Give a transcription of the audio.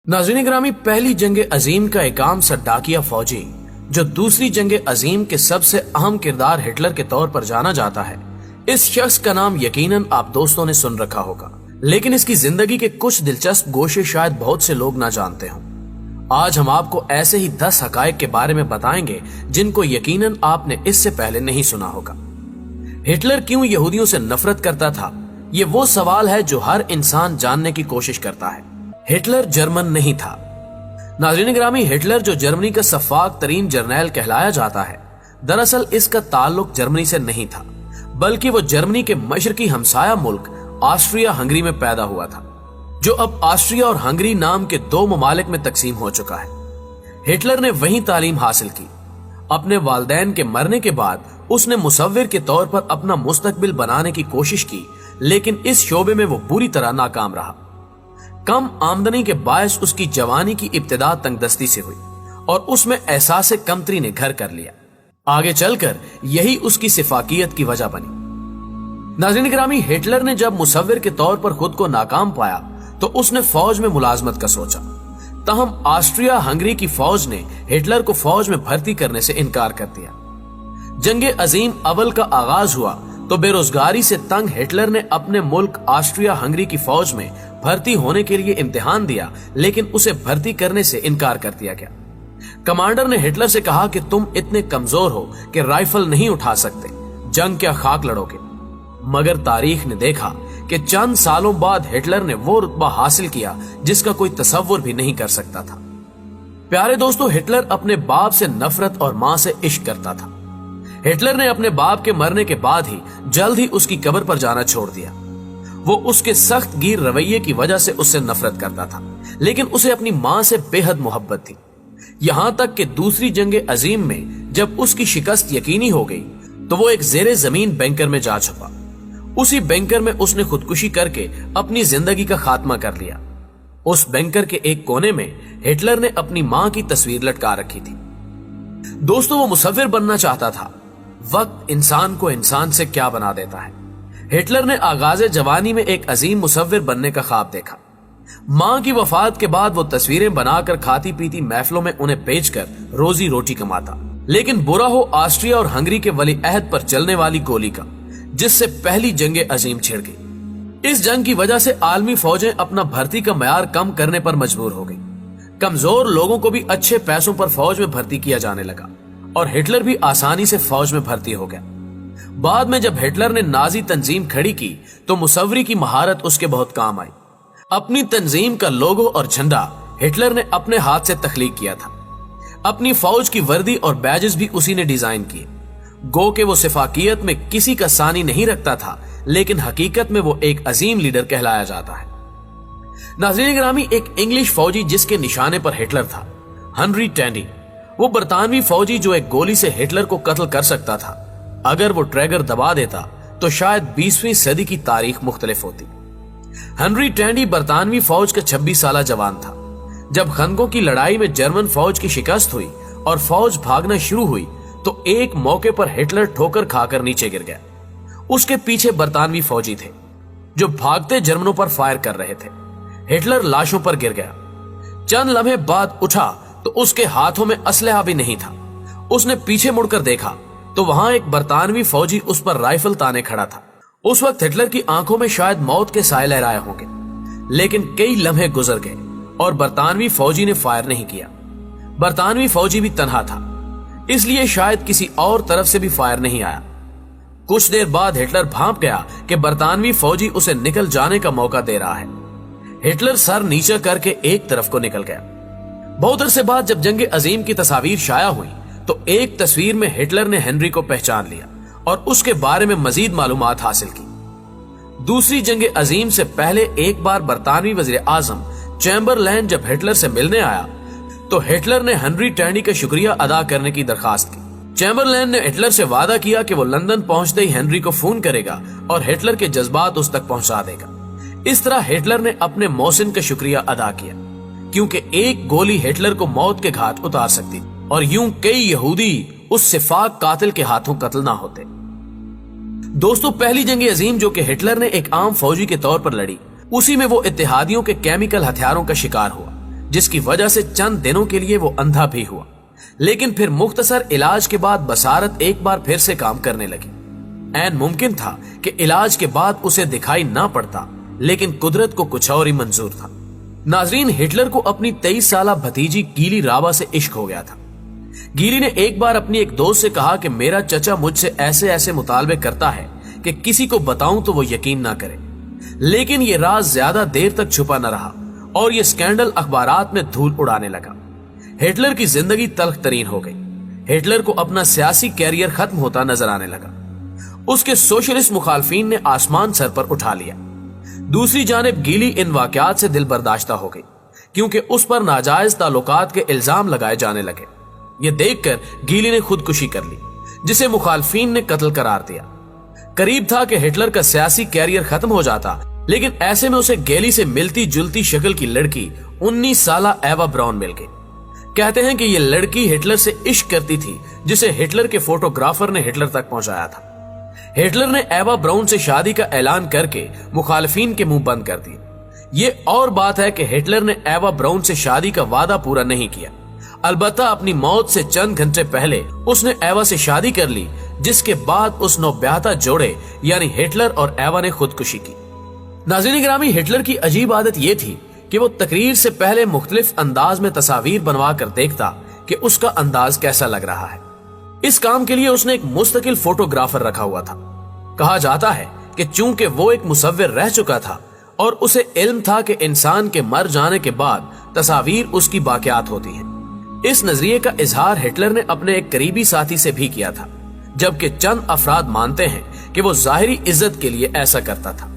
नाज़रीन ग्रामी, पहली जंग अजीम का एक आम सा डाकिया फौजी जो दूसरी जंग अजीम के सबसे अहम किरदार हिटलर के तौर पर जाना जाता है, इस शख्स का नाम यकीनन आप दोस्तों ने सुन रखा होगा, लेकिन इसकी जिंदगी के कुछ दिलचस्प गोशे शायद बहुत से लोग ना जानते हों। आज हम आपको ऐसे ही 10 हकायक के बारे में बताएंगे जिनको यकीनन आपने इससे पहले नहीं सुना होगा। हिटलर क्यों यहूदियों से नफरत करता था, ये वो सवाल है जो हर इंसान जानने की कोशिश करता है। हिटलर जर्मन नहीं था। नाज़रीन ग्रामी, हिटलर जो जर्मनी का सफाक तरीन जर्नैल कहलाया जाता है, दरअसल इसका ताल्लुक जर्मनी से नहीं था, बल्कि वो जर्मनी के मशरकी हमसाया मुल्क ऑस्ट्रिया हंगरी में पैदा हुआ था, जो अब ऑस्ट्रिया और हंगरी नाम के 2 ममालिक में तकसीम हो चुका है। हिटलर ने वहीं तालीम हासिल की। अपने वालिदैन के मरने के बाद उसने मुसव्विर के तौर पर अपना मुस्तकबिल बनाने की कोशिश की, लेकिन इस शोबे में वो बुरी तरह नाकाम रहा। कम आमदनी के बायस उसकी जवानी की इब्तिदा तंगदस्ती से हुई और उसमें एहसास कमतरी ने घर कर लिया। आगे चलकर यही उसकी सिफाकियत की वजह बनी। नाज़रीन ग्रामी, हिटलर ने जब मुसव्विर के तौर पर खुद को नाकाम पाया तो उसने फौज में मुलाजमत का सोचा। तहम ऑस्ट्रिया हंगरी की फौज ने हिटलर को फौज में भर्ती करने से इनकार कर दिया। जंग अजीम अव्वल का आगाज हुआ तो बेरोजगारी से तंग हिटलर ने अपने मुल्क ऑस्ट्रिया हंगरी की फौज में भर्ती होने के लिए इम्तिहान दिया, लेकिन उसे भर्ती करने से इनकार कर दिया गया। कमांडर ने हिटलर से कहा कि तुम इतने कमजोर हो कि राइफल नहीं उठा सकते, जंग क्या खाक लड़ोगे। मगर तारीख ने देखा कि चंद सालों बाद हिटलर ने वो रुतबा हासिल किया जिसका कोई तसव्वुर भी नहीं कर सकता था। प्यारे दोस्तों, हिटलर अपने बाप से नफरत और मां से इश्क करता था। हिटलर ने अपने बाप के मरने के बाद ही जल्द ही उसकी कब्र पर जाना छोड़ दिया। वो उसके सख्त गिर रवैये की वजह से उससे नफरत करता था, लेकिन उसे अपनी मां से बेहद मोहब्बत थी। यहां तक कि दूसरी जंग अजीम में जब उसकी शिकस्त यकीनी हो गई तो वो एक जेरे जमीन बैंकर में जा छुपा। उसी बैंकर में उसने खुदकुशी करके अपनी जिंदगी का खात्मा कर लिया। उस बैंकर के एक कोने में हिटलर ने अपनी मां की तस्वीर लटका रखी थी। दोस्तों, वो मुसव्विर बनना चाहता था। वक्त इंसान को इंसान से क्या बना देता है। हिटलर ने आगाज़े जवानी में एक अजीम मुसव्विर बनने का ख्वाब देखा। मां की वफात के बाद वो तस्वीरें बनाकर खाती पीती महफिलों में उन्हें बेचकर रोजी रोटी कमाता। लेकिन बुरा हो ऑस्ट्रिया और हंगरी के वली अहद पर चलने वाली गोली का, जिससे पहली जंग अजीम छिड़ गई। इस जंग की वजह से आलमी फौजें अपना भर्ती का मयार कम करने पर मजबूर हो गई। कमजोर लोगों को भी अच्छे पैसों पर फौज में भर्ती किया जाने लगा और हिटलर भी आसानी से फौज में भर्ती हो गया। बाद में जब हिटलर ने नाजी तंजीम खड़ी की तो मुसव्वरी की महारत उसके बहुत काम आई। अपनी तंजीम का लोगो और झंडा हिटलर ने अपने हाथ से तख्लीक किया था। अपनी फौज की वर्दी और बैजेस भी उसी ने डिजाइन किए। गो के वो सिफाकियत में किसी का सानी नहीं रखता था, लेकिन हकीकत में वो एक अजीम लीडर कहलाया जाता है। नाज़रीन ग्रामी, एक इंग्लिश फौजी जिसके निशाने पर हिटलर था, हेनरी टैंडी, वो बरतानवी फौजी जो एक गोली से हिटलर को कत्ल कर सकता था। अगर वो ट्रैगर दबा देता तो शायद 20वीं सदी की तारीख मुख्तलिफ होती। हेनरी टैंडी बरतानवी फौज का 26 साला जवान था। जब खंदकों की लड़ाई में जर्मन फौज की शिकस्त हुई और फौज भागना शुरू हुई तो एक मौके पर हिटलर ठोकर खाकर नीचे गिर गया। उसके पीछे बरतानवी फौजी थे जो भागते जर्मनों पर फायर कर रहे थे। हिटलर लाशों पर गिर गया। चंद लम्हे बाद उठा तो उसके हाथों में असलहा भी नहीं था। उसने पीछे मुड़कर देखा तो वहां एक बरतानवी फौजी उस पर राइफल ताने खड़ा था। उस वक्त हिटलर की आंखों में शायद मौत के साए लहराए होंगे, लेकिन कई लम्हे गुजर गए और बरतानवी फौजी ने फायर नहीं किया। बरतानवी फौजी भी तन्हा था, इसलिए शायद किसी और तरफ से भी फायर नहीं आया। कुछ देर बाद हिटलर भांप गया कि बरतानवी फौजी उसे निकल जाने का मौका दे रहा है। हिटलर सर नीचा करके एक तरफ को निकल गया। बहुत अरसे बाद जब जंग अजीम की तस्वीर शाया हुई तो एक तस्वीर में हिटलर ने हेनरी को पहचान लिया और उसके बारे में मजीद मालूमात हासिल की। दूसरी जंग अजीम से पहले एक बार बरतानवी वजीर आजम चैम्बरलैन जब हिटलर से मिलने आया तो हिटलर ने हेनरी टैंडी का शुक्रिया अदा करने की दरखास्त की। चैम्बरलैन ने हिटलर से वादा किया कि वो लंदन पहुंचते ही हेनरी को फोन करेगा और हिटलर के जज्बात उस तक पहुंचा देगा। इस तरह हिटलर ने अपने मोहसिन का शुक्रिया अदा किया, क्योंकि एक गोली हिटलर को मौत के घाट उतार सकती और यूं कई यहूदी उस सिफाक कातिल के हाथों कत्ल ना होते। दोस्तों, पहली जंग अजीम जो कि हिटलर ने एक आम फौजी के तौर पर लड़ी, उसी में वो इत्तेहादियों के केमिकल हथियारों का शिकार हुआ, जिसकी वजह से चंद दिनों के लिए वो अंधा भी हुआ, लेकिन फिर मुख्तसर इलाज के बाद बसारत एक बार फिर से काम करने लगी। ऐन मुमकिन था कि इलाज के बाद उसे दिखाई ना पड़ता, लेकिन कुदरत को कुछ और ही मंजूर था। नाजरीन, हिटलर को अपनी 23 साला भतीजी गीली राबा से इश्क हो गया था। गीली ने एक बार अपनी एक दोस्त से कहा कि मेरा चचा मुझसे ऐसे ऐसे मुतालबे करता है कि किसी को बताऊं तो वो यकीन ना करे। लेकिन ये राज ज्यादा देर तक छुपा न रहा और ये स्कैंडल अखबारात में धूल उड़ाने लगा। हिटलर की जिंदगी तल्ख तरीन हो गई। हिटलर को अपना सियासी कैरियर खत्म होता नजर आने लगा। उसके सोशलिस्ट मुखालफीन ने आसमान सर पर उठा लिया। दूसरी जानिब गीली इन वाकयात से दिल बर्दाश्ता हो गई, क्योंकि उस पर नाजायज ताल्लुकात के इल्जाम लगाए जाने लगे। ये देखकर गीली ने खुदकुशी कर ली, जिसे मुखालफीन ने कत्ल करार दिया। करीब था कि हिटलर का सियासी कैरियर खत्म हो जाता, लेकिन ऐसे में उसे गैली से मिलती जुलती शक्ल की लड़की 19 साला एवा ब्राउन मिल गई। कहते हैं कि ये लड़की हिटलर से इश्क करती थी, जिसे हिटलर के फोटोग्राफर ने हिटलर तक पहुंचाया था। हिटलर ने एवा ब्राउन से शादी का ऐलान करके मुखालफीन के मुंह बंद कर दिए। ये और बात है कि हिटलर ने एवा ब्राउन से शादी का वादा पूरा नहीं किया। अलबत्ता अपनी मौत से चंद घंटे पहले उसने एवा से शादी कर ली, जिसके बाद उस नौब्याहता जोड़े यानी हिटलर और एवा ने खुदकुशी की। नाज़रीन गिरामी, हिटलर की अजीब आदत यह थी कि वो तकरीर से पहले मुख्तलिफ अंदाज में तस्वीर बनवा कर देखता कि उसका अंदाज कैसा लग रहा है। इस काम के लिए उसने एक मुस्तकिल फोटोग्राफर रखा हुआ था। कहा जाता है कि चूंकि वो एक मुसव्विर रह चुका था और उसे इल्म था कि इंसान के मर जाने के बाद तस्वीर उसकी बाकियात होती है। इस नजरिए का इजहार हिटलर ने अपने एक करीबी साथी से भी किया था, जबकि चंद अफराद मानते हैं कि वो जाहिरी इज्जत के लिए ऐसा करता था।